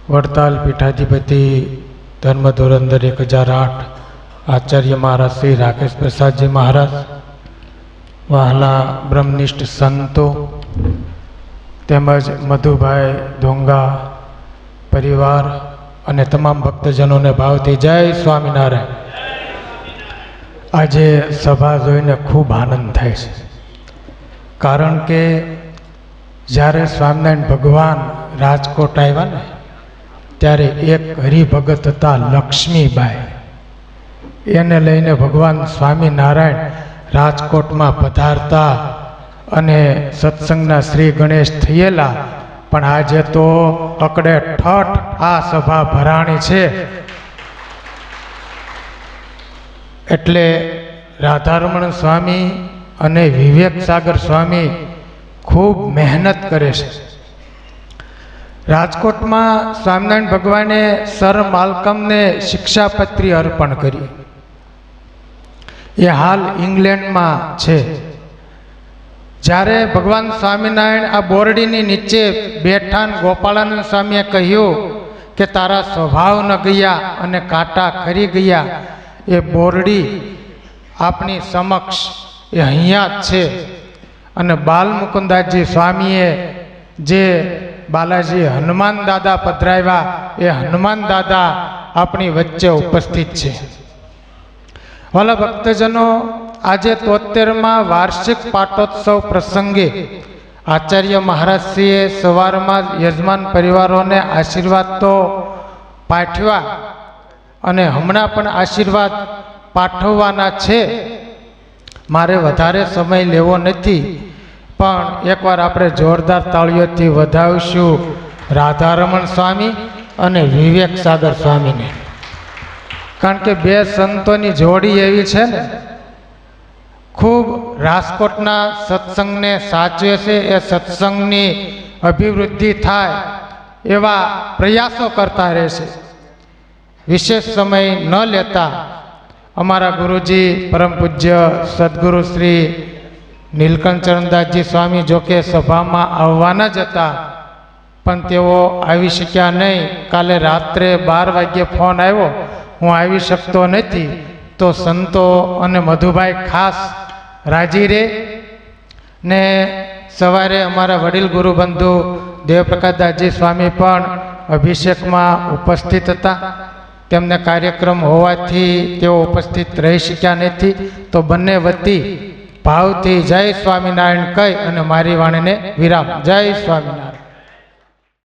વડતાલ પીઠાધિપતિ ધર્મ ધોરંદર 1008 આચાર્ય મહારાજ શ્રી રાકેશ પ્રસાદજી મહારાજ, વહાલા બ્રહ્મનિષ્ઠ સંતો તેમજ મધુભાઈ ધોંગા પરિવાર અને તમામ ભક્તજનોને ભાવથી જય સ્વામિનારાયણ. આજે સભા જોઈને ખૂબ આનંદ થાય છે, કારણ કે જ્યારે સ્વામિનારાયણ ભગવાન રાજકોટ આવ્યા ને ત્યારે એક હરિભગત હતા લક્ષ્મીબાઈ, એને લઈને ભગવાન સ્વામિનારાયણ રાજકોટમાં પધારતા અને સત્સંગના શ્રી ગણેશ થયેલા. પણ આજે તો અકડે ઠઠ આ સભા ભરાણી છે. એટલે રાધારમણ સ્વામી અને વિવેક સાગર સ્વામી ખૂબ મહેનત કરે છે. રાજકોટમાં સ્વામિનારાયણ ભગવાને સર માલ્કમને શિક્ષાપત્રી અર્પણ કરી. એ હાલ ઇંગ્લેન્ડમાં છે. જ્યારે ભગવાન સ્વામિનારાયણ આ બોરડીની નીચે બેઠા, ગોપાળાનંદ સ્વામીએ કહ્યું કે તારા સ્વભાવ ન ગયા અને કાંટા ખરી ગયા. એ બોરડી આપની સમક્ષ એ અહીંયા જ છે. અને બાલમુકુદાસજી સ્વામીએ જે બાલાજી હનુમાન દાદા પધરાવ્યા, એ હનુમાન દાદા આપણી વચ્ચે ઉપસ્થિત છે. વાલા ભક્તજનો, આજે 73મા વાર્ષિક પાટોત્સવ પ્રસંગે આચાર્ય મહારાજશ્રીએ સવારમાં યજમાન પરિવારોને આશીર્વાદ તો પાઠવ્યા અને હમણાં પણ આશીર્વાદ પાઠવવાના છે. મારે વધારે સમય લેવો નથી, પણ એકવાર આપણે જોરદાર તાળીઓથી વધાવીશું રાધારમણ સ્વામી અને વિવેક સાગર સ્વામીને. કારણ કે બે સંતોની જોડી એવી છે ને, ખૂબ રાજકોટના સત્સંગને સાચવે છે. એ સત્સંગની અભિવૃદ્ધિ થાય એવા પ્રયાસો કરતા રહેશે. વિશેષ સમય ન લેતા અમારા ગુરુજી પરમ પૂજ્ય સદગુરુ શ્રી નીલકંઠચરણદાસજી સ્વામી જોકે સભામાં આવવાના જ હતા, પણ તેઓ આવી શક્યા નહીં. કાલે રાત્રે 12 વાગ્યે ફોન આવ્યો, હું આવી શકતો નથી. તો સંતો અને મધુભાઈ ખાસ રાજી રહે ને સવારે અમારા વડીલ ગુરુબંધુ દેવપ્રકાશદાસજી સ્વામી પણ અભિષેકમાં ઉપસ્થિત હતા. તેમને કાર્યક્રમ હોવાથી તેઓ ઉપસ્થિત રહી શક્યા નથી. તો બંને વતી ભાવથી જય સ્વામિનારાયણ કહી અને મારી વાણીને વિરામ. જય સ્વામિનારાયણ.